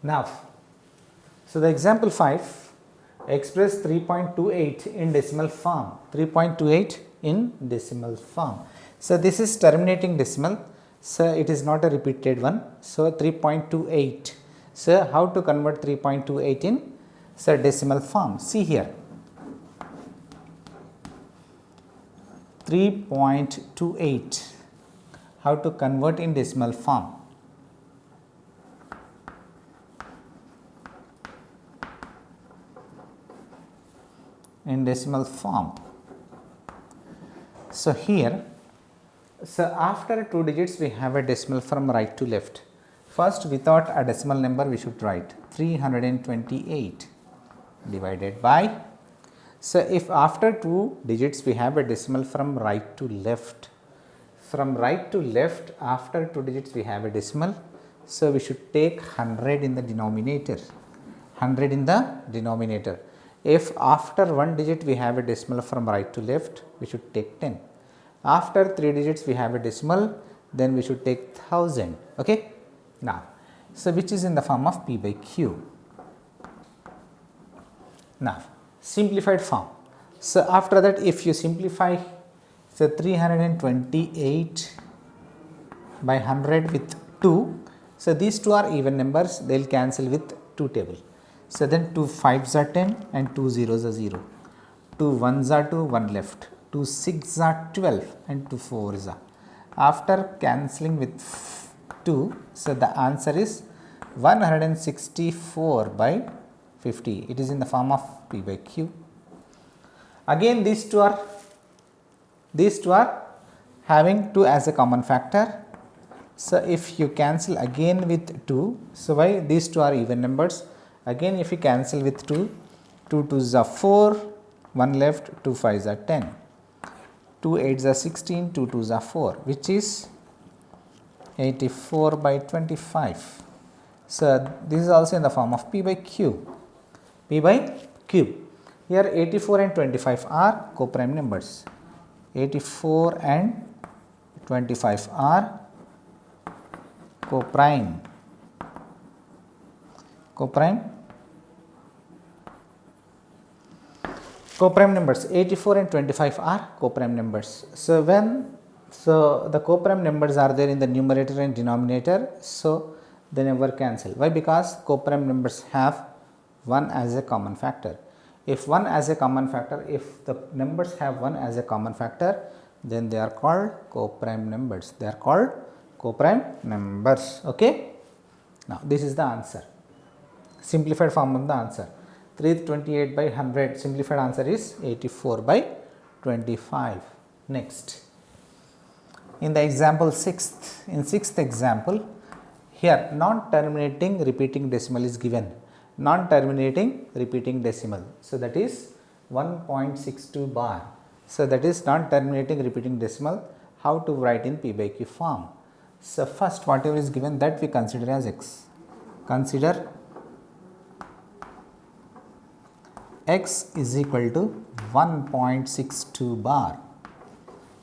Now, so the example 5, express 3.28 in decimal form. 3.28 in decimal form. So this is terminating decimal. So it is not a repeated one. So 3.28. So how to convert 3.28 in decimal form? See here. 3.28. How to convert in decimal form? In decimal form. So here, so after 2 digits we have a decimal from right to left. First, without a decimal number we should write 328 divided by. So if after 2 digits we have a decimal from right to left. From right to left, after 2 digits we have a decimal. So we should take 100 in the denominator. 100 in the denominator. If after 1 digit we have a decimal from right to left, we should take 10. After 3 digits we have a decimal, then we should take 1000. Okay. Now, so which is in the form of P by Q. Now, simplified form. So after that, if you simplify, so 328 by 100 with 2, so these two are even numbers, they will cancel with 2 table. So then 2 5s are 10 and 2 zeros are 0. 2 1s are 2, 1 left. 2 6s are 12 and 2 4s are. After cancelling with 2, so the answer is 164 by 50. It is in the form of P by Q. Again these two are having 2 as a common factor. So if you cancel again with 2, so why these two are even numbers? Again if you cancel with 2, 2 2s are 4, 1 left, 2 5s are 10, 2 8s are 16, 2 2s are 4, which is 84 by 25. So this is also in the form of P by Q. P by Q. Here 84 and 25 are coprime numbers. 84 and 25 are coprime numbers. 84 and 25 are coprime numbers. So when the coprime numbers are there in the numerator and denominator, so they never cancel. Why? Because coprime numbers have 1 as a common factor. If the numbers have 1 as a common factor, then they are called coprime numbers. Okay. Now this is the answer. Simplified form of the answer. 328 by 100. Simplified answer is 84 by 25. Next. In the example 6th, in 6th example, here non-terminating repeating decimal is given. Non-terminating repeating decimal. So that is 1.62 bar. So that is non-terminating repeating decimal. How to write in P by Q form? So first whatever is given that we consider as x. Consider x is equal to 1.62 bar.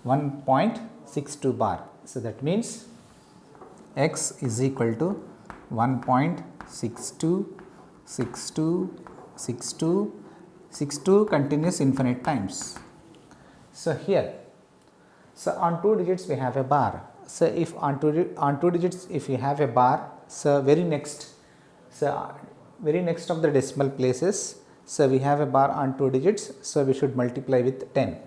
1.62 bar. So that means x is equal to 1.62 continuous infinite times. So here, so on 2 digits we have a bar. So if on two digits if you have a bar, so very next of the decimal places, so we have a bar on 2 digits, so we should multiply with 10.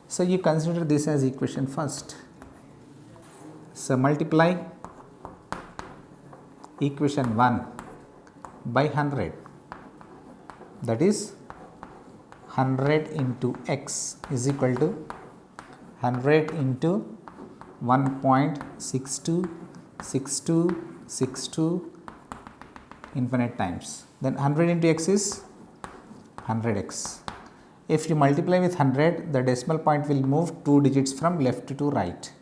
So you consider this as equation first. So multiply equation 1 by 100, that is 100 into x is equal to 100 into 1.62 infinite times. Then 100 into x is 100x. If you multiply with 100, the decimal point will move 2 digits from left to right.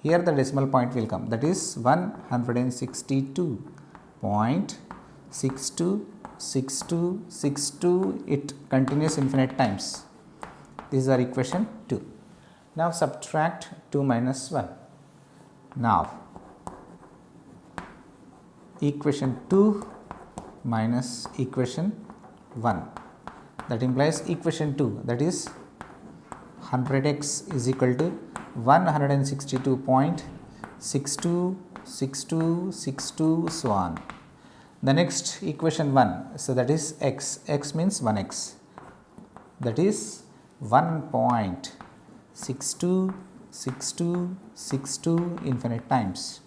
Here the decimal point will come, that is 162.6262, it continues infinite times. These are equation 2. Now subtract 2 minus 1. Now equation 2 minus equation 1. That implies equation 2, that is 100x is equal to 162.626262 so on. The next equation 1, so that is x means 1x, that is 1.626262 infinite times.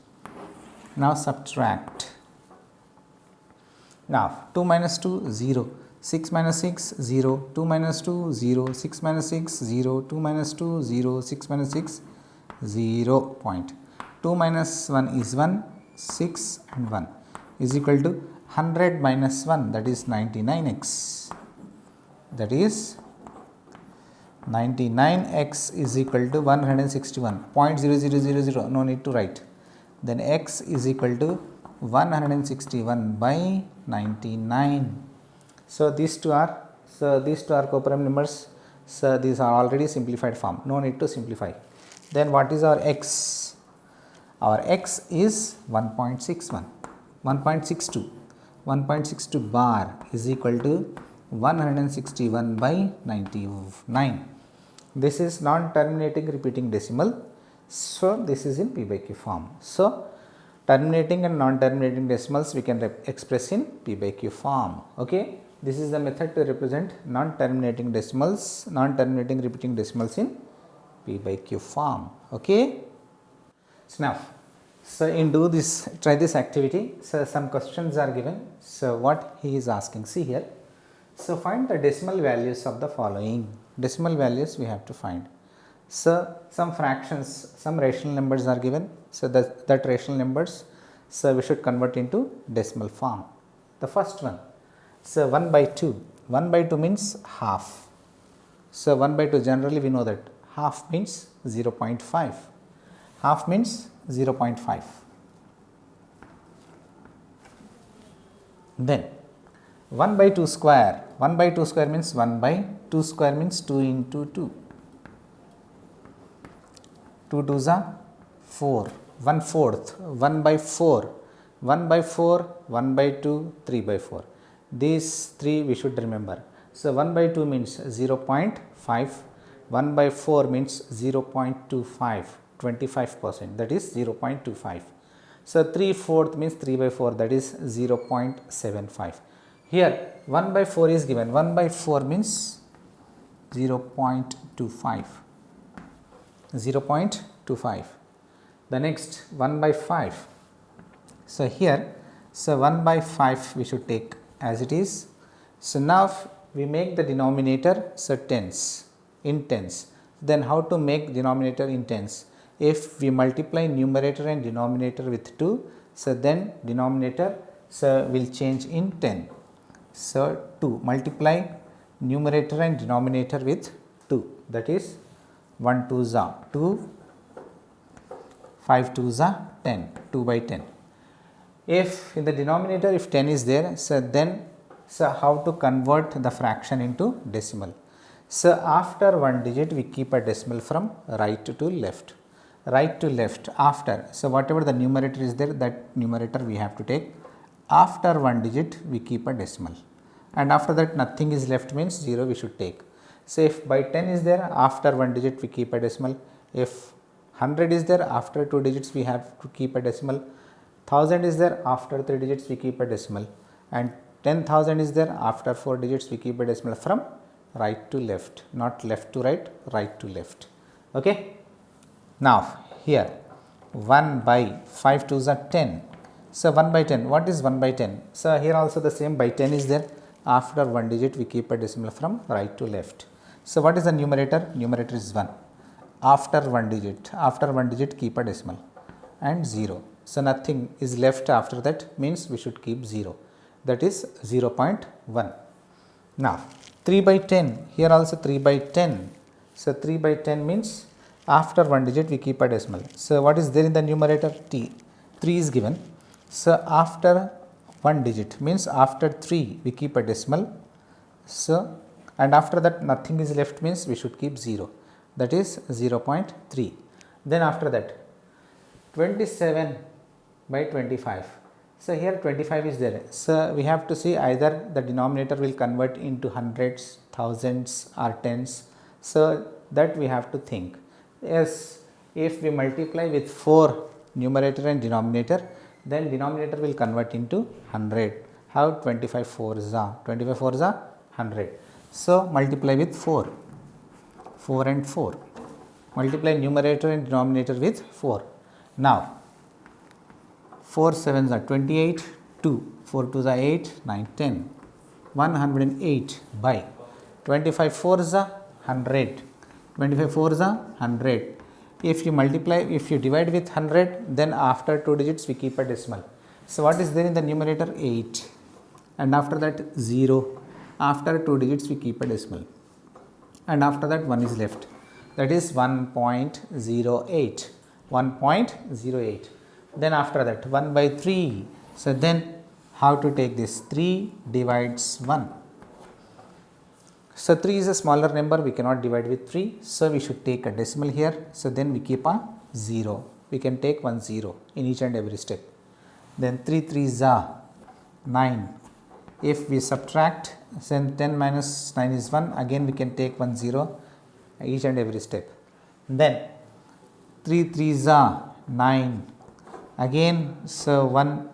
Now subtract. Now 2 minus 2 0, 6 minus 6 0, 2 minus 2 0, 6 minus 6 0, 2 minus 2 0, 6 minus 6 0 point. 2 minus 1 is 1, 6 and 1 is equal to 100 minus 1, that is 99x, that is 99x is equal to 161.0000, no need to write. Then x is equal to 161 by 99. So these two are co-prime numbers. So these are already simplified form, no need to simplify. Then what is our x? Our x is 1.61, 1.62. 1.62 bar is equal to 161 by 99. This is non-terminating repeating decimal. So this is in P by Q form. So terminating and non-terminating decimals we can express in P by Q form. Okay. This is the method to represent non-terminating decimals, non-terminating repeating decimals in P by Q form. Okay. So now, try this activity. So some questions are given. So what he is asking, see here. So find the decimal values of the following. Decimal values we have to find. So some fractions, some rational numbers are given. So that rational numbers, so we should convert into decimal form. The first one, so 1 by 2. 1 by 2 means half. So 1 by 2, generally we know that half means 0.5. Half means 0.5. Then 1 by 2 square. 1 by 2 square means 1 by 2 square means 2 into 2. 2 2s are 4. 1/4. 1 by 4. 1 by 4, 1 by 2, 3 by 4. These three we should remember. So 1 by 2 means 0.5. 1 by 4 means 0.25. 25%, that is 0.25. So 3/4 means 3 by 4, that is 0.75. Here 1 by 4 is given. 1 by 4 means 0.25. 0.25. The next 1 by 5. So here, so 1 by 5 we should take as it is. So now we make the denominator so tens, in tens. Then how to make denominator in tens? If we multiply numerator and denominator with 2, so then denominator so will change in 10. So 2, multiply numerator and denominator with 2, that is 1 2s are 2, 5 2s are 10, 2 by 10. If in the denominator if 10 is there, so then so how to convert the fraction into decimal? So after one digit we keep a decimal from right to left. Right to left after, so whatever the numerator is there, that numerator we have to take. After one digit we keep a decimal, and after that nothing is left means 0 we should take. So if by 10 is there, after one digit we keep a decimal. If 100 is there, after 2 digits we have to keep a decimal. 1000 is there, after 3 digits we keep a decimal, and 10,000 is there, after 4 digits we keep a decimal from right to left, not left to right, right to left. Okay. Now here 1 by 5 2s are 10. So 1 by 10, what is 1 by 10? So here also the same, by 10 is there, after one digit we keep a decimal from right to left. So what is the numerator? Numerator is 1. After one digit keep a decimal, and 0. So nothing is left after that means we should keep 0, that is 0.1. Now 3 by 10, here also 3 by 10. So 3 by 10 means after one digit we keep a decimal. So what is there in the numerator? T. 3 is given. So after one digit means after 3 we keep a decimal. So and after that nothing is left means we should keep 0, that is 0.3. Then after that 27 by 25. So here 25 is there. So we have to see either the denominator will convert into hundreds, thousands or tens. So that we have to think. Yes, if we multiply with 4 numerator and denominator, then denominator will convert into 100. How? 25 fours are 100. So multiply with 4 and 4. Multiply numerator and denominator with 4. Now 4 sevens are 28, 2, 4 twos are 8, 9, 10, 108 by 25 fours are 100, 25 fours are 100. If you multiply, if you divide with 100, then after 2 digits we keep a decimal. So what is there in the numerator? 8, and after that 0. After 2 digits we keep a decimal, and after that 1 is left, that is 1.08, 1.08. Then after that 1 by 3. So then how to take this? 3 divides 1. So 3 is a smaller number, we cannot divide with 3. So we should take a decimal here. So then we keep a 0. We can take 1 0 in each and every step. Then 3 3s are 9. If we subtract, then 10 minus 9 is 1. Again we can take 1 0 each and every step. Then 3 3s are 9. Again, so 1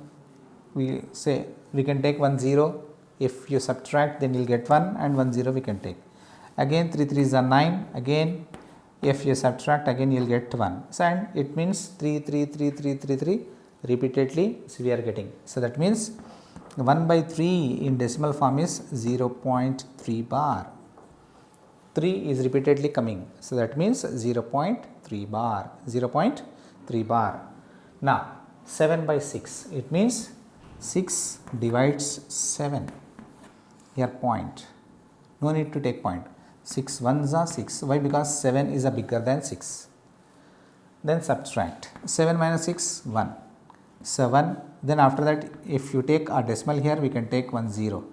we say we can take 1 0. If you subtract, then you will get 1, and 1 0 we can take. Again 3 3s are 9. Again if you subtract, again you will get 1. So and it means 3 3 3 3 3 3 repeatedly, so we are getting. So that means 1 by 3 in decimal form is 0.3 bar. 3 is repeatedly coming, so that means 0.3 bar, 0.3 bar. Now 7 by 6, it means 6 divides 7. Here point, no need to take point. 6 ones are 6. Why? Because 7 is a bigger than 6. Then subtract, 7 minus 6, 1. So 1, then after that if you take a decimal here, we can take 1 0.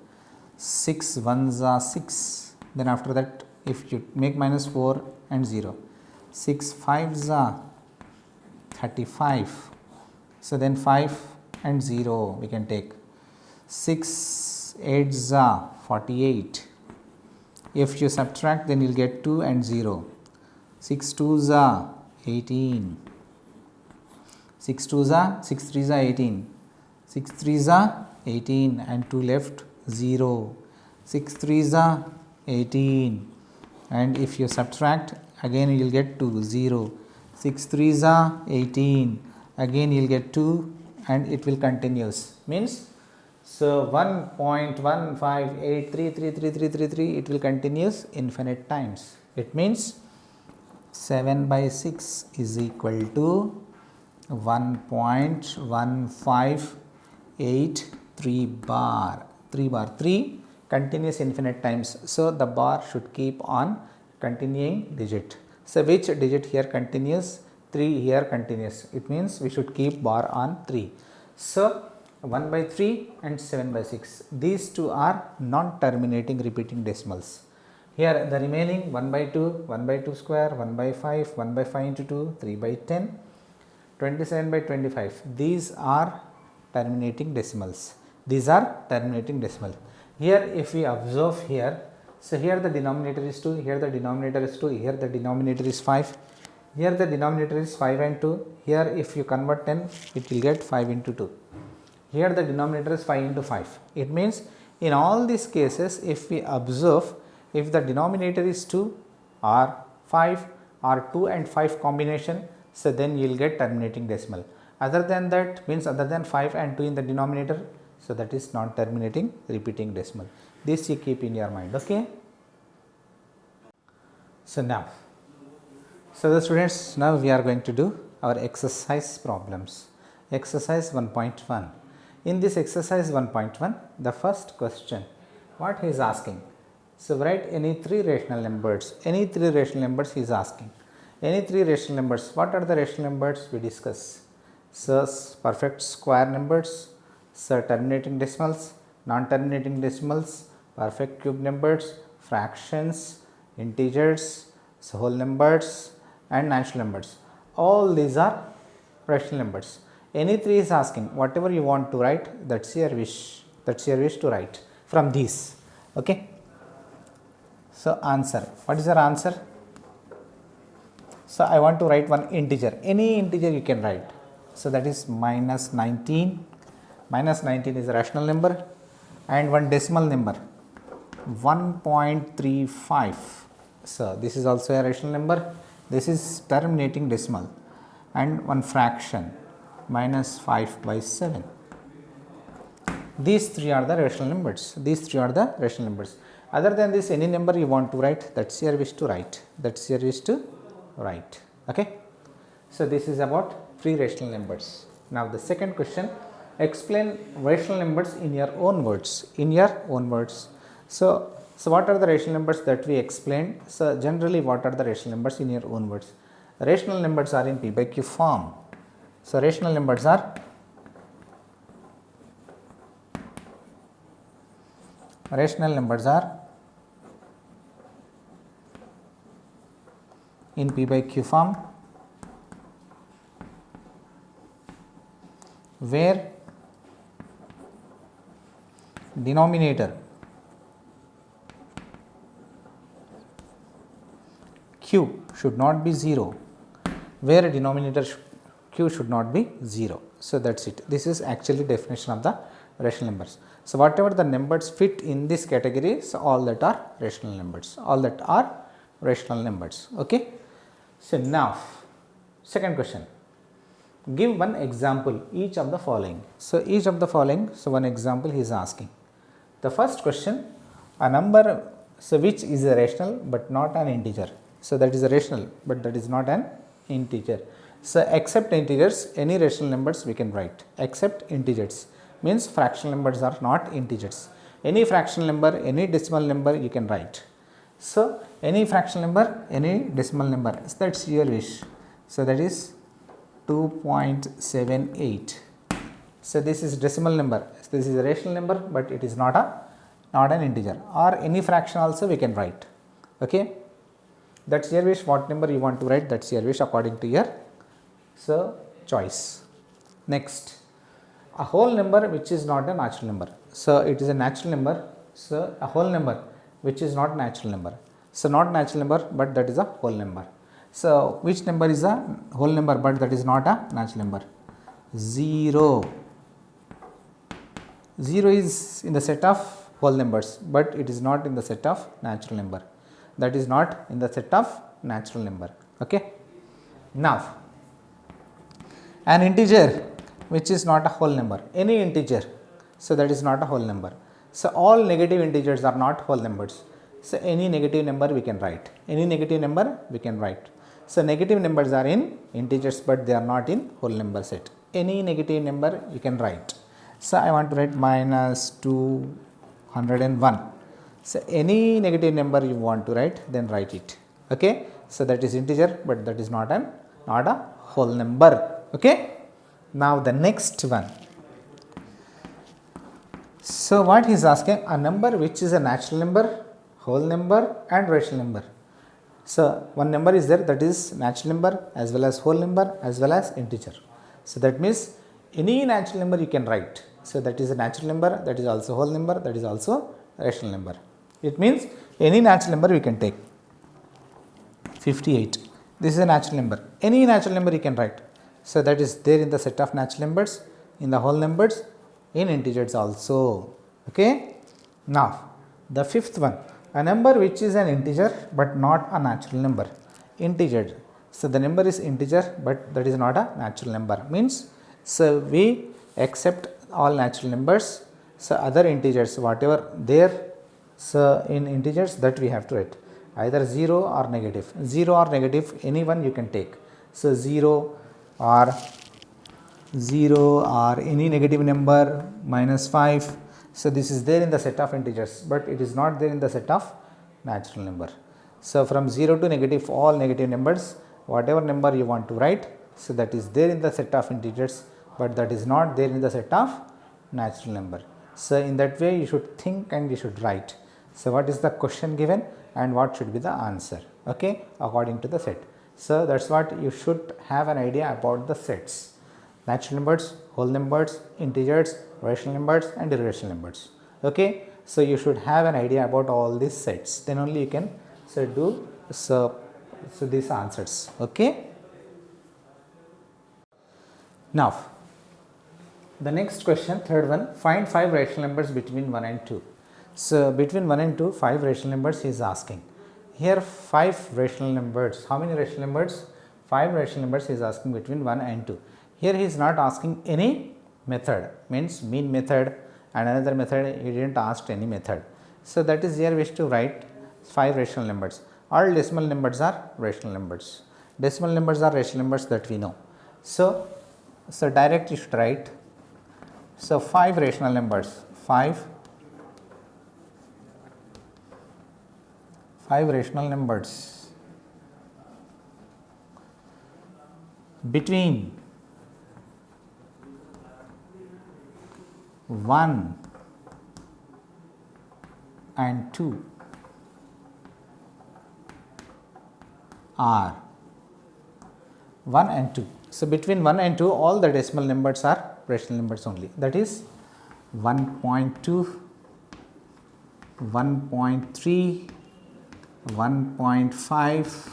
6 ones are 6. Then after that if you make minus 4 and 0, 6 5s are 35. So then 5 and 0 we can take. 6 8s are 48. If you subtract, then you will get 2 and 0. 6 2s are 18. 6 2s are 6 3s are 18. 6 3s are 18 and 2 left 0. 6 3s are 18, and if you subtract, again you will get 2 0. 6 3s are 18. Again you will get 2, and it will continues, means so 1.158333333, it will continues infinite times. It means 7 by 6 is equal to 1.1583 bar. 3 continuous infinite times. So the bar should keep on continuing digit. So which digit here continues? 3 here continues. It means we should keep bar on 3. So 1 by 3 and 7 by 6. These two are non-terminating repeating decimals. Here the remaining 1 by 2, 1 by 2 square, 1 by 5, 1 by 5 into 2, 3 by 10, 27 by 25. These are terminating decimals. These are terminating decimal. Here if we observe here, so here the denominator is 2, here the denominator is 2, here the denominator is 5, here the denominator is 5 and 2, here if you convert 10, it will get 5 into 2. Here the denominator is 5 into 5. It means in all these cases, if we observe, if the denominator is 2 or 5 or 2 and 5 combination, so then you will get terminating decimal. Other than that, means other than 5 and 2 in the denominator, so that is non-terminating repeating decimal. This you keep in your mind, okay? So now, so the students, now we are going to do our exercise problems. Exercise 1.1. In this exercise 1.1, the first question, what he is asking? So write any 3 rational numbers. Any 3 rational numbers he is asking. Any 3 rational numbers. What are the rational numbers we discuss? So perfect square numbers, so terminating decimals, non-terminating decimals, perfect cube numbers, fractions, integers, so whole numbers and natural numbers. All these are rational numbers. Any 3 is asking, whatever you want to write, that's your wish, to write from these. Okay. So, answer, what is your answer? So, I want to write one integer, any integer you can write. So, that is minus 19, minus 19 is a rational number, and one decimal number 1.35. So, this is also a rational number, this is terminating decimal, and one fraction minus 5 by 7. These 3 are the rational numbers, these 3 are the rational numbers. Other than this, any number you want to write, that's your wish to write, that's your wish to write. Okay. So, this is about free rational numbers. Now, the second question, explain rational numbers in your own words, So, what are the rational numbers that we explained? So, generally what are the rational numbers in your own words? Rational numbers are in P by Q form. So, rational numbers are in P by Q form, where denominator Q should not be 0, where denominator Q should not be 0. So, that is it. This is actually definition of the rational numbers. So, whatever the numbers fit in this category, so all that are rational numbers, Okay. So, now second question, give one example each of the following. So, each of the following, so one example he is asking. The first question, a number, so which is a rational but not an integer. So, that is a rational but that is not an integer. So, except integers, any rational numbers we can write, except integers means fractional numbers are not integers. Any fractional number, any decimal number you can write. So, any fractional number, any decimal number, so that is your wish. So, that is 2.78. So, this is decimal number, so this is a rational number, but it is not an integer, or any fraction also we can write. Okay. That is your wish, what number you want to write, that is your wish according to your choice. Next, a whole number which is not a natural number. So, it is a natural number. So, a whole number which is not natural number. So, not natural number, but that is a whole number. So, which number is a whole number but that is not a natural number? 0. 0 is in the set of whole numbers, but it is not in the set of natural number. That is not in the set of natural number. Okay. Now, an integer which is not a whole number, any integer, so that is not a whole number. So, all negative integers are not whole numbers. So, any negative number we can write, So, negative numbers are in integers, but they are not in whole number set. Any negative number you can write. So, I want to write minus 201. So, any negative number you want to write, then write it. Okay. So, that is integer, but that is not a whole number. Okay. Now, the next one. So, what he is asking, a number which is a natural number, whole number and rational number. So, one number is there, that is natural number as well as whole number as well as integer. So, that means any natural number you can write. So, that is a natural number, that is also whole number, that is also rational number. It means any natural number we can take. 58, this is a natural number, any natural number you can write. So, that is there in the set of natural numbers, in the whole numbers, in integers also. Okay. Now, the fifth one, a number which is an integer but not a natural number, integer. So, the number is integer, but that is not a natural number, means, so we accept all natural numbers. So, other integers whatever there, so in integers that we have to write either 0 or negative, any one you can take. So, 0 or any negative number, minus 5. So, this is there in the set of integers, but it is not there in the set of natural number. So, from 0 to negative, all negative numbers, whatever number you want to write, so that is there in the set of integers, but that is not there in the set of natural number. So, in that way you should think and you should write. So, what is the question given and what should be the answer, okay, according to the set. So, that is what you should have an idea about the sets. natural numbers, whole numbers, integers, rational numbers and irrational numbers. Okay, so you should have an idea about all these sets, then only you can do these answers. Okay. Now the next question, third one, find 5 rational numbers between 1 and 2. So between 1 and 2, 5 rational numbers he is asking. Here 5 rational numbers. How many rational numbers? 5 rational numbers he is asking between 1 and 2. Here he is not asking any method, means mean method and another method, he didn't ask any method. So that is here we wish to write 5 rational numbers. All decimal numbers are rational numbers. Decimal numbers are rational numbers, that we know. So direct you should write. So 5 rational numbers, 5 rational numbers between 1 and 2 are 1 and 2. So between 1 and 2, all the decimal numbers are rational numbers only, that is 1.2, 1.3, 1.5,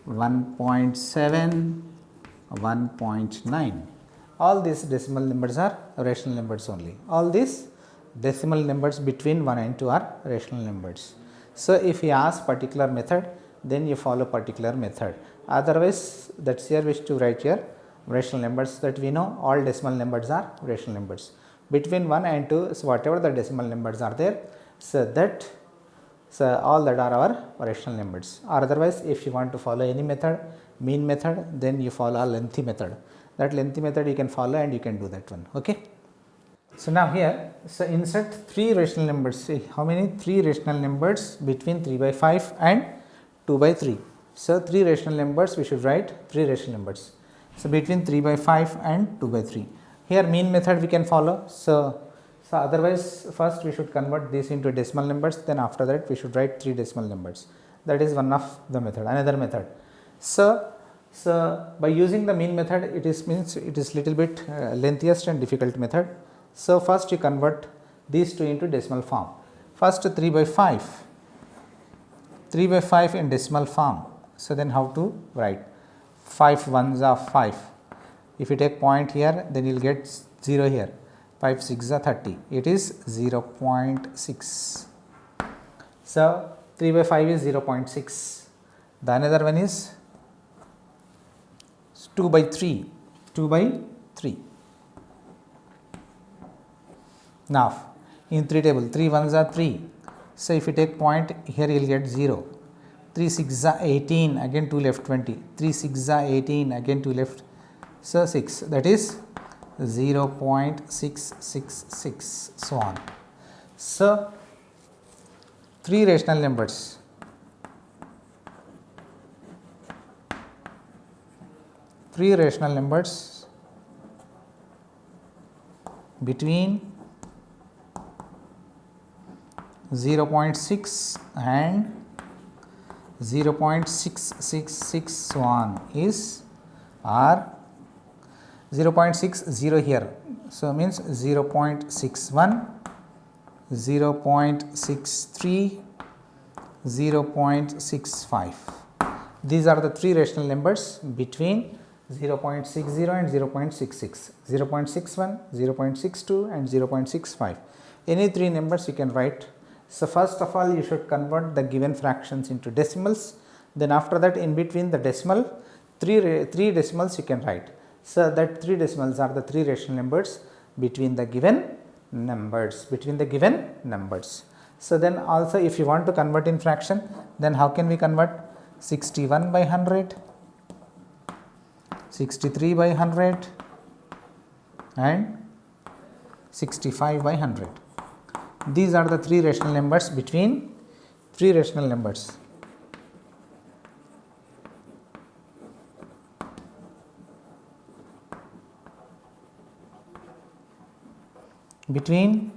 1.7, 1.9. All these decimal numbers are rational numbers only. All these decimal numbers between 1 and 2 are rational numbers. So if he asks particular method, then you follow particular method. Otherwise, that's here wish to write here rational numbers, that we know all decimal numbers are rational numbers. Between 1 and 2, so whatever the decimal numbers are there, so all that are our rational numbers. Or otherwise, if you want to follow any method, mean method, then you follow a lengthy method. That lengthy method you can follow and you can do that one. Okay. So now here, so insert 3 rational numbers. See how many? 3 rational numbers between 3/5 and 2/3. So 3 rational numbers we should write 3 rational numbers. So between 3/5 and 2/3. Here mean method we can follow. So otherwise, first we should convert this into decimal numbers, then after that we should write 3 decimal numbers. That is one of the method. Another method. So by using the mean method, it is little bit lengthiest and difficult method. So first you convert these two into decimal form. First 3/5. 3/5 in decimal form. So then how to write? 5 ones are 5. If you take point here, then you will get 0 here. 5 6 are 30. It is 0.6. So 3/5 is 0.6. The another one is 2/3. 2/3. Now in 3 table, 3 ones are 3. So if you take point here, you will get 0. 3 6 are 18, again 2 left 20. 3 6 are 18, again 2 left, so 6. That is 0.666, so on. So 3 rational numbers. 3 rational numbers between 0.6 and 0.666, so on is are 0.60 here. So means 0.61, 0.63, 0.65. These are the 3 rational numbers between 0.60 and 0.66, 0.61, 0.62 and 0.65. Any 3 numbers you can write. So first of all, you should convert the given fractions into decimals. Then after that, in between the decimal, 3 decimals you can write. So that 3 decimals are the 3 rational numbers between the given numbers. So then also, if you want to convert in fraction, then how can we convert? 61/100, 63/100 and 65/100. These are the 3 rational numbers between 3 rational numbers. Between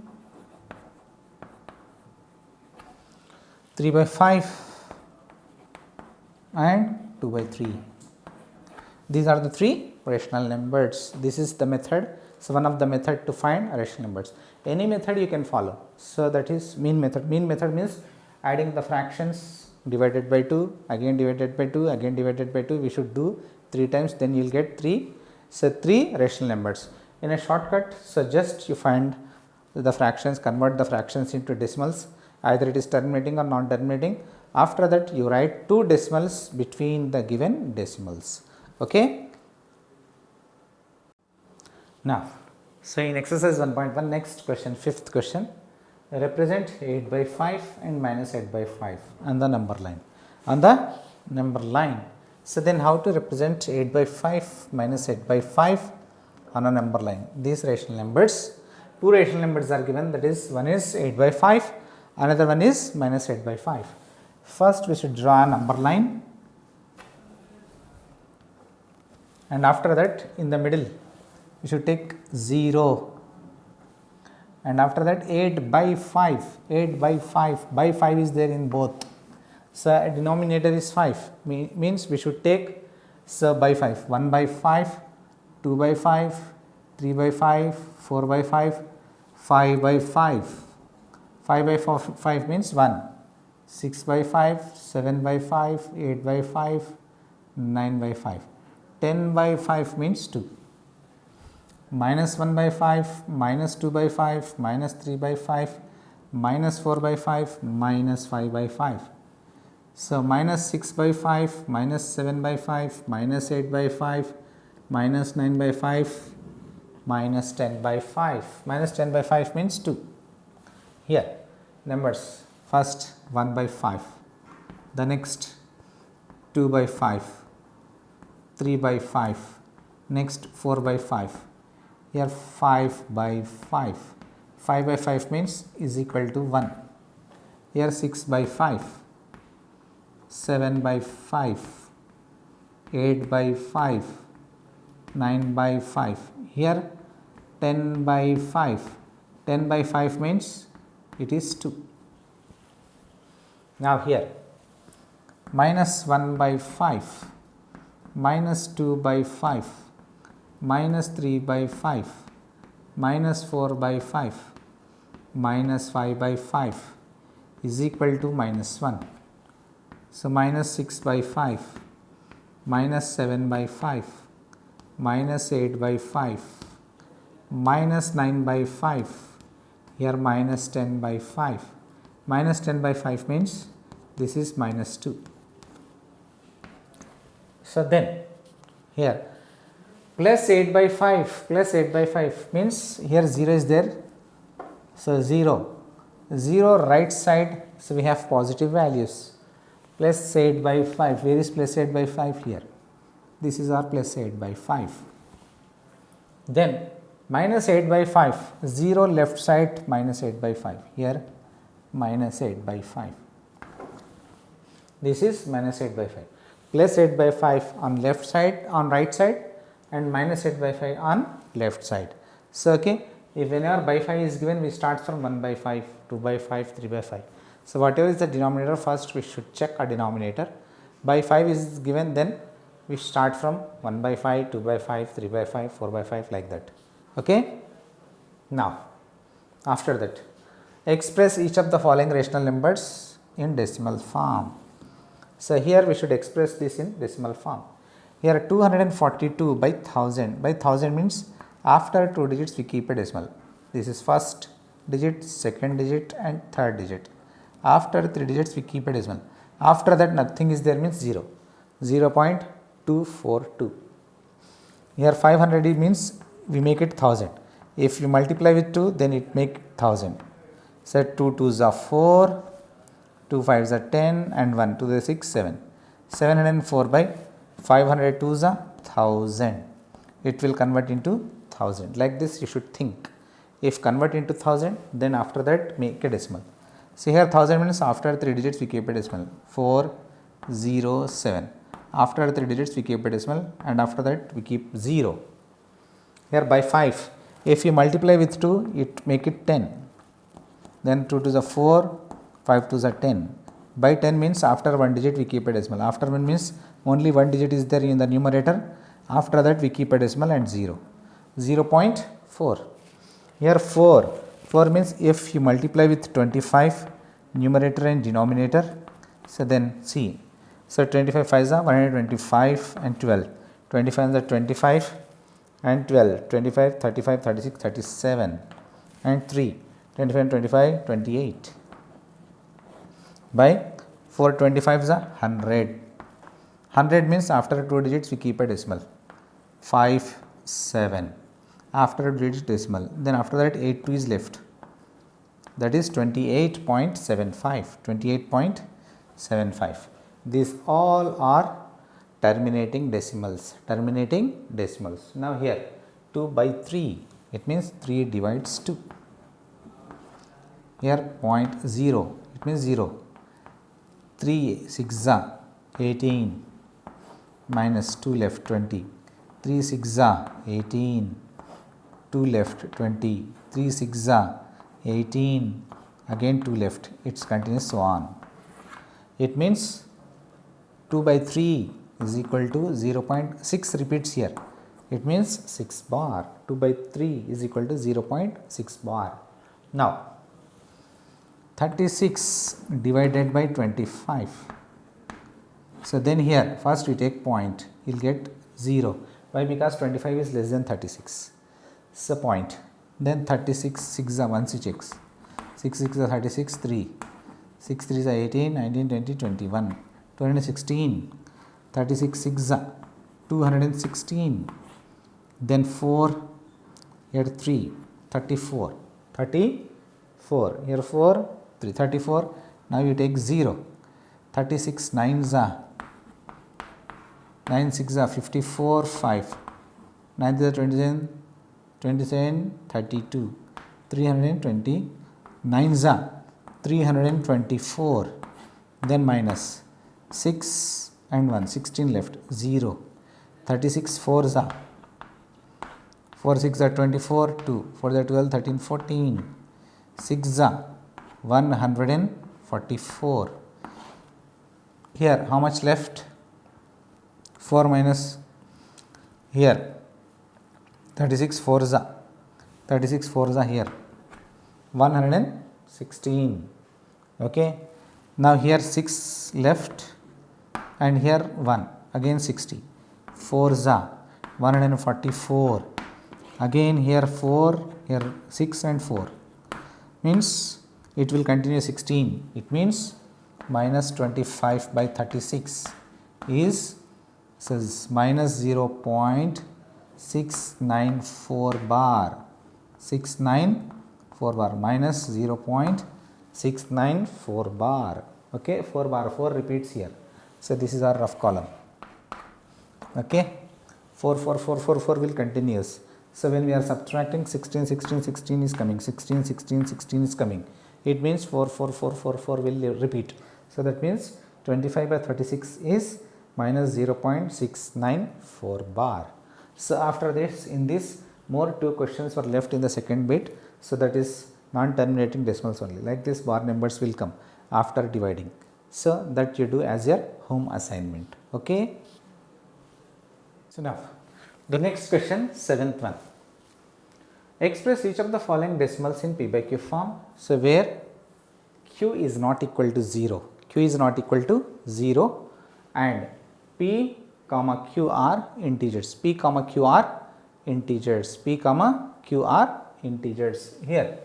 3/5 and 2/3. These are the 3 rational numbers. This is the method. So, one of the method to find rational numbers. Any method you can follow. So, that is mean method. Mean method means adding the fractions divided by 2, again divided by 2, again divided by 2. We should do 3 times, then you will get 3. So, 3 rational numbers. In a shortcut, so just you find the fractions, convert the fractions into decimals, either it is terminating or non terminating. After that, you write 2 decimals between the given decimals. Okay. Now, so in exercise 1.1, next question, 5th question, represent 8 by 5 and minus 8 by 5 on the number line. On the number line. So, then how to represent 8 by 5 minus 8 by 5 on a number line? These rational numbers, 2 rational numbers are given, that is, one is 8 by 5, another one is minus 8 by 5. First, we should draw a number line, and after that, in the middle, we should take 0, and after that 8 by 5, 8 by 5, by 5 is there in both. So, a denominator is 5, means we should take, so by 5, 1 by 5, 2 by 5, 3 by 5, 4 by 5, 5 by 5, 5 by 5 means 1, 6 by 5, 7 by 5, 8 by 5, 9 by 5, 10 by 5 means 2. Minus 1 by 5, minus 2 by 5, minus 3 by 5, minus 4 by 5, minus 5 by 5. So, minus 6 by 5, minus 7 by 5, minus 8 by 5, minus 9 by 5, minus 10 by 5. Minus 10 by 5 means 2. Here, numbers, first 1 by 5, the next 2 by 5, 3 by 5, next 4 by 5. Here 5 by 5, 5 by 5 means is equal to 1. Here 6 by 5, 7 by 5, 8 by 5, 9 by 5. Here 10 by 5, 10 by 5 means it is 2. Now here minus 1 by 5, minus 2 by 5, minus 3 by 5, minus 4 by 5, minus 5 by 5 is equal to minus 1. So, minus 6 by 5, minus 7 by 5, minus 8 by 5, minus 9 by 5, here minus 10 by 5, minus 10 by 5 means this is minus 2. So, then here plus 8 by 5, plus 8 by 5 means here 0 is there. So, 0, 0 right side, so we have positive values, plus 8 by 5, where is plus 8 by 5 here? This is our plus 8 by 5. Then minus 8 by 5, 0 left side minus 8 by 5, here minus 8 by 5. This is minus 8 by 5, plus 8 by 5 on left side, on right side, and minus 8 by 5 on left side. So, okay, if whenever by 5 is given, we start from 1 by 5, 2 by 5, 3 by 5. So, whatever is the denominator, first we should check a denominator. By 5 is given, then we start from 1 by 5, 2 by 5, 3 by 5, 4 by 5 like that. Okay. Now, after that, express each of the following rational numbers in decimal form. So, here we should express this in decimal form. Here 242 by 1000 means after 2 digits we keep a decimal. This is first digit, second digit and third digit. After 3 digits we keep a decimal. After that nothing is there means 0, 0.242. Here 500 means we make it 1000. If you multiply with 2, then it make 1000. So 2 2s are 4, 2 5s are 10 and 1 2 is 6, 7. 704 by 500 2s are 1000. It will convert into 1000. Like this you should think. If convert into 1000, then after that make a decimal. See here 1000 means after 3 digits we keep a decimal. 407. After 3 digits we keep a decimal, and after that we keep 0. Here by 5, if you multiply with 2, it make it 10. Then 2 2s are 4, 5 2s are 10. By 10 means after 1 digit we keep a decimal. After 1 means only 1 digit is there in the numerator. After that we keep a decimal and 0. 0.4. Here 4 means if you multiply with 25 numerator and denominator, so then see, so 25 5s are 125 and 12, 25 is 25 and 12, 25, 35, 36, 37 and 3, 25 and 25, 28 by 4 25s are 100. 100 means after 2 digits we keep a decimal, 5 7 after a digit decimal, then after that 8 2 is left, that is 28.75. These all are terminating decimals. Now here 2 by 3, it means 3 divides 2. Here 0, it means 0. 3 6 are 18 minus 2 left 20. 3 6 are 18, 2 left 20, 3 6 are 18, again 2 left, it's continuous so on. It means 2 by 3 is equal to 0.6 repeats here. It means 6 bar. 2 by 3 is equal to 0.6 bar. Now 36 divided by 25. So then here first we take point, you will get 0. Why? Because 25 is less than 36. So point. Then 36 6 are 1 6 checks. 6 6 are 36 3. 6 3 are 18 19 20 21 216. 36 6 are 216. Then 4 here 3 34. Here 4 3 34. Now you take 0. 36 9s are 9 6 are 54 5. 9 is 27 32. 320. 9s are 324. Then minus 6 and 1 16 left 0. 36 4s are 4 6 are 24 2. 4 are 12 13 14. 6 are 144. Here how much left? 4 minus here 36 4s are here 116. Okay. Now here 6 left and here 1 again 60. 4s are 144. Again here 4, here 6 and 4 means it will continue 16. It means minus 25 by 36 is minus 0.694 bar. 694 bar minus 0.694 bar. Okay, 4 bar, 4 repeats here. So this is our rough column. Okay, 4 4 4 4 4 will continues. So when we are subtracting 16 16 16 is coming, 16 16 16 is coming. It means 4 4 4 4 4 will repeat. So that means 25 by 36 is minus 0.694 bar. So after this, in this more 2 questions were left in the second bit. So that is non-terminating decimals only. Like this bar numbers will come after dividing. So that you do as your home assignment. Okay. So now the next question, 7th one. Express each of the following decimals in P by Q form. So where Q is not equal to 0. Q is not equal to 0 and P comma Q are integers. P comma Q are integers. P comma Q are integers here.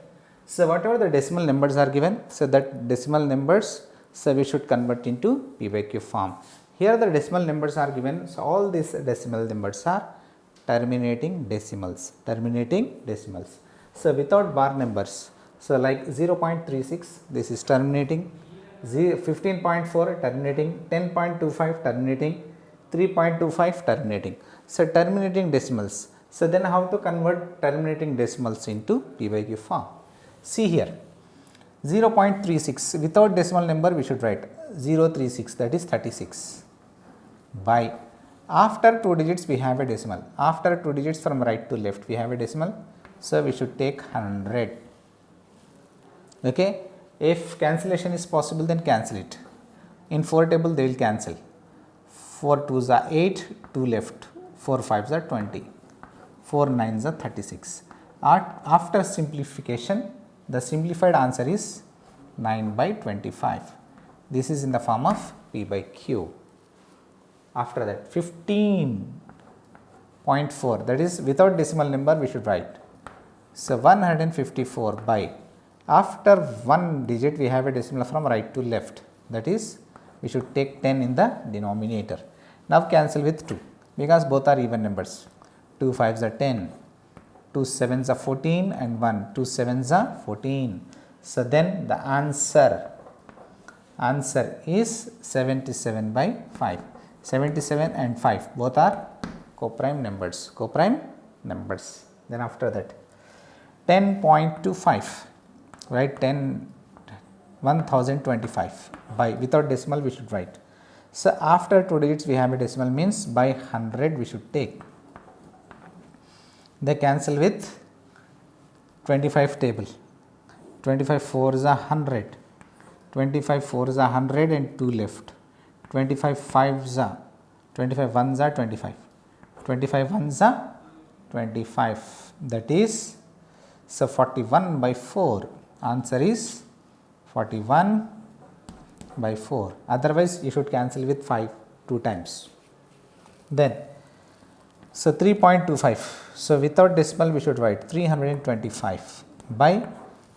So whatever the decimal numbers are given, so that decimal numbers, so we should convert into P by Q form. Here the decimal numbers are given. So all these decimal numbers are terminating decimals. So without bar numbers, so like 0.36, this is terminating, 15.4 terminating, 10.25 terminating, 3.25 terminating. So terminating decimals. So then how to convert terminating decimals into P by Q form? See here, 0.36 without decimal number we should write 036, that is 36 by, after 2 digits we have a decimal, after 2 digits from right to left we have a decimal, so we should take 100. Okay. If cancellation is possible, then cancel it. In 4 table they will cancel. 4 2s are 8, 2 left, 4 5s are 20, 4 9s are 36. After simplification, the simplified answer is 9 by 25. This is in the form of P by Q. After that 15.4, that is without decimal number we should write. So 154 by, after one digit we have a decimal from right to left, that is we should take 10 in the denominator. Now cancel with 2 because both are even numbers. 2 5s are 10, 2 7s are 14 and 1 2 7s are 14. So then the answer is 77 by 5. 77 and 5 both are coprime numbers. Then after that 10.25, right, 1025 by, without decimal we should write. So after 2 digits we have a decimal, means by 100 we should take. They cancel with 25 table. 25 4s are 100, 25 4s are 100 and 2 left. 25 5s are 25 1s are 25, 25 1s are 25, that is, so 41 by 4, answer is 41 by 4. Otherwise you should cancel with 5 2 times. Then so 3.25, so without decimal we should write 325 by,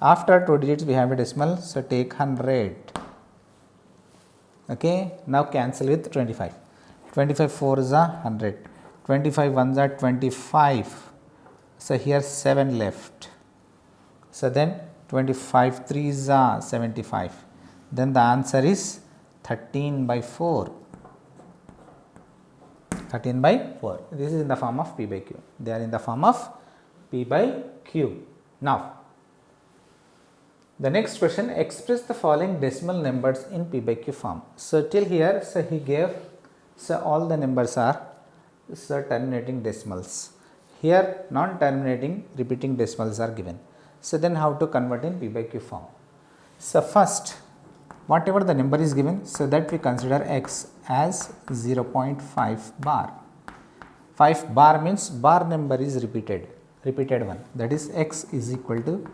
after 2 digits we have a decimal, so take 100. Okay, now cancel with 25. 25 4s are 100, 25 1s are 25, so here 7 left. So then 25 3s are 75, then the answer is 13 by 4. 13 by 4. This is in the form of P by Q. They are in the form of P by Q. Now, the next question, express the following decimal numbers in P by Q form. So till here, so he gave, so all the numbers are terminating decimals. Here non-terminating repeating decimals are given. So then how to convert in P by Q form? So first, whatever the number is given, so that we consider x as 0.5 bar. 5 bar means bar number is repeated one, that is x is equal to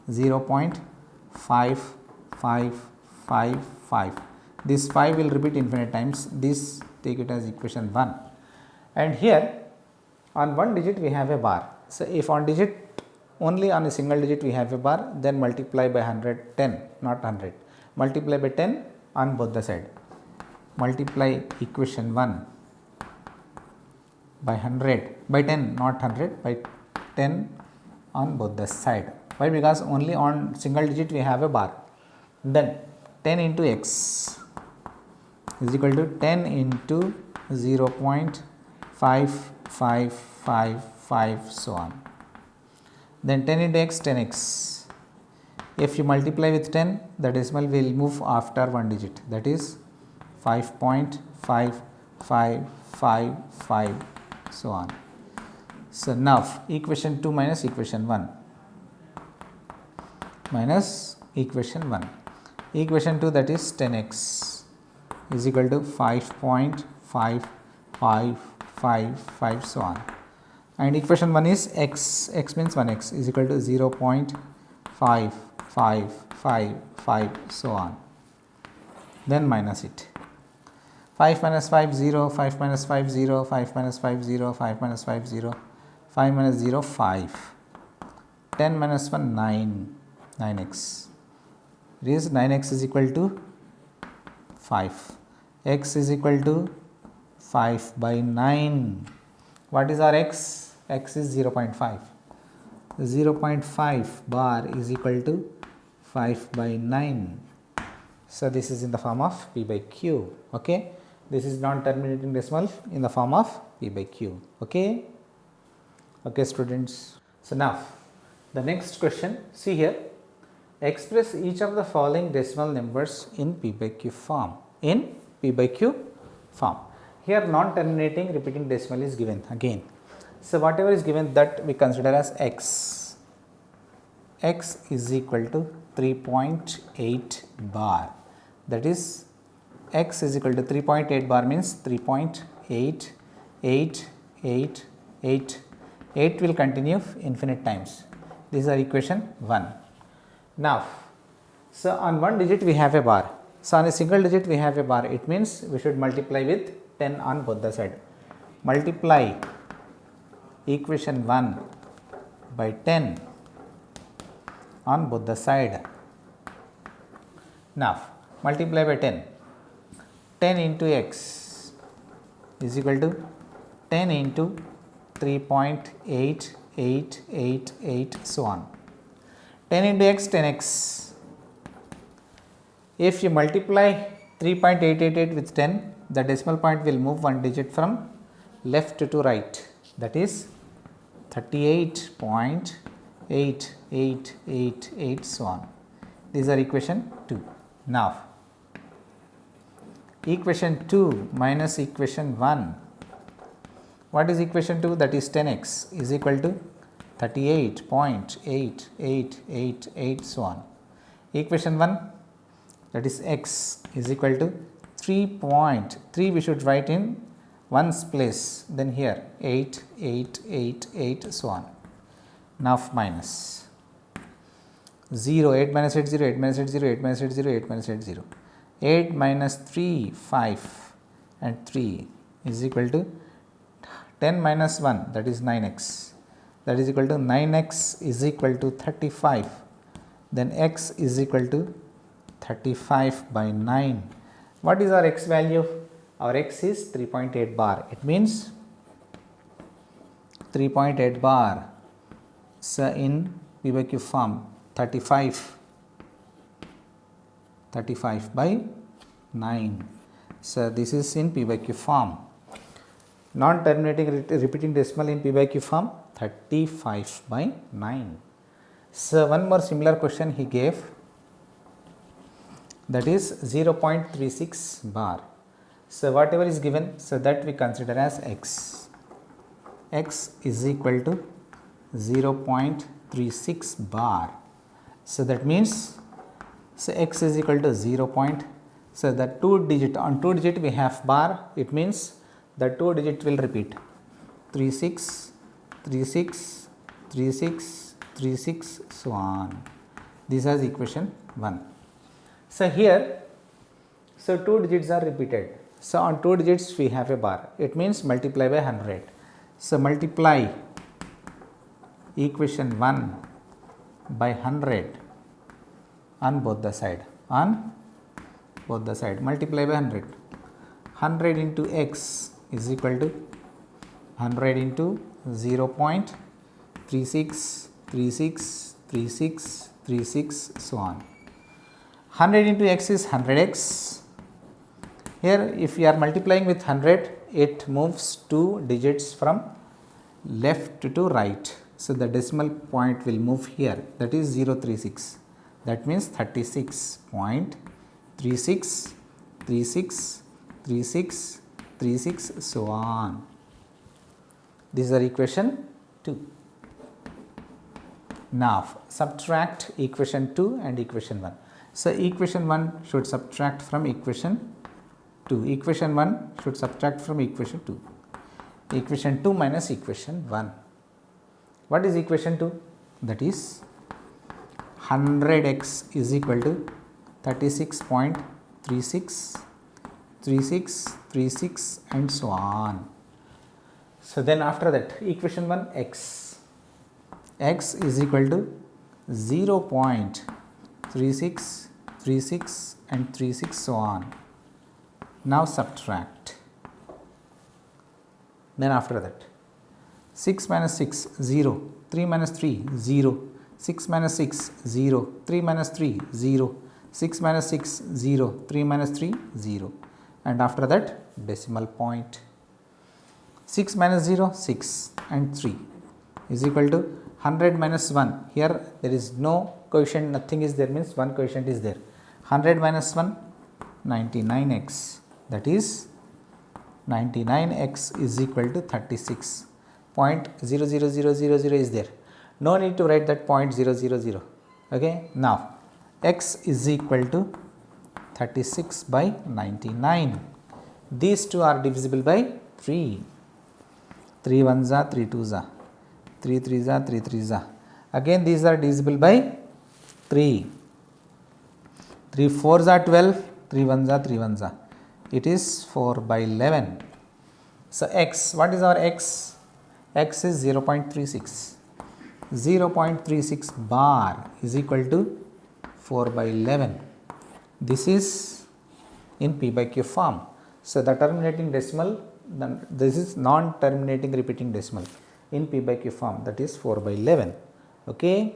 0.5555. This 5 will repeat infinite times, this take it as equation 1. And here on one digit we have a bar. So if on digit, only on a single digit we have a bar, then multiply by 110, not 100. Multiply by 10 on both the side. Multiply equation 1 by 100, by 10, not 100, by 10 on both the side. Why? Because only on single digit we have a bar. Then 10 into x is equal to 10 into 0.5555, so on. Then 10 into x, 10x. If you multiply with 10, the decimal will move after one digit, that is 5.5555, so on. So now equation 2 minus equation 1 minus equation 1. Equation 2, that is 10x is equal to 5.5555, so on. And equation 1 is x means 1x is equal to 0.5555, so on. Then minus it. 5 minus 5 0, 5 minus 5 0, 5 minus 5 0, 5 minus 5 0, 5 minus 0 5, 10 minus 1 9, 9x. It is 9x is equal to 5, x is equal to 5 by 9. What is our x? X is 0.5. 0.5 bar is equal to 5 by 9. So this is in the form of P by Q. Okay, this is non-terminating decimal in the form of P by Q. Okay, okay students. So now the next question, see here, express each of the following decimal numbers in P by Q form. In P by Q form. Here non-terminating repeating decimal is given again. So whatever is given, that we consider as x. X is equal to 3.8 bar. That is, x is equal to 3.8 bar means 3.88 8, 8. 8 will continue infinite times. These are equation 1. Now, so on one digit we have a bar. So on a single digit we have a bar. It means we should multiply with 10 on both the side. Multiply equation 1 by 10 on both the side. Now, multiply by 10. 10 into x is equal to 10 into 3.8888 so on. 10 into x, 10x. If you multiply 3.888 with 10, the decimal point will move one digit from left to right, that is 38.8888 so on. These are equation 2. Now, equation 2 minus equation 1. What is equation 2? That is 10x is equal to 38.8888 so on. Equation 1, that is x is equal to 3 we should write in 1's place, then here 8888 so on. Now minus 0, 8 minus 8 0, 8 minus 8 0, 8 minus 8 0, 8 minus 8 0. 8 minus 3 5 and 3 is equal to 10 minus 1, that is 9x, that is equal to 9x is equal to 35, then x is equal to 35 by 9. What is our x value? Our x is 3.8 bar. It means 3.8 bar. So in P by Q form, 35 by 9. So this is in P by Q form. Non-terminating repeating decimal in P by Q form, 35 by 9. So one more similar question he gave, that is 0.36 bar. So whatever is given, so that we consider as x. X is equal to 0.36 bar. So that means, so x is equal to 0. So the on 2 digit we have bar, it means the 2 digit will repeat 36, 36, 36, 36 so on. This is equation 1. So here, so 2 digits are repeated. So on 2 digits we have a bar. It means multiply by 100. So multiply equation 1 by 100 on both the side. On both the side, multiply by 100. 100 into x is equal to 100 into 0.36, 36, 36, 36 so on. 100 into x is 100x. Here if we are multiplying with 100, it moves 2 digits from left to right. So the decimal point will move here, that is 036. That means 36.36, 36, 36, 36 so on. These are equation 2. Now subtract equation 2 and equation 1. So equation 1 should subtract from equation 2. Equation 1 should subtract from equation 2. Equation 2 minus equation 1. What is equation 2? That is 100x is equal to 36.36, 36, 36 and so on. So then after that, equation 1 x. X is equal to 0.36, 36 and 36 so on. Now subtract. Then after that, 6 minus 6, 0, 3 minus 3, 0, 6 minus 6, 0, 3 minus 3, 0, 6 minus 6, 0, 3 minus 3, 0. And after that, decimal point. 6 minus 0, 6 and 3 is equal to 100 minus 1. Here there is no coefficient, nothing is there, means one coefficient is there. 100 minus 1, 99x. That is 99x is equal to 36. 0.00000 is there. No need to write that 0.000. Okay. Now x is equal to 36 by 99. These two are divisible by 3. 3 1s are 3 2s are 3 3s are 3 3s are. Again these are divisible by 3. 3 4s are 12, 3 1s are 3 1s are. It is 4 by 11. So x, what is our x? X is 0.36. 0.36 bar is equal to 4 by 11. This is in p by q form. So the terminating decimal, this is non-terminating repeating decimal in p by q form, that is 4 by 11. Okay.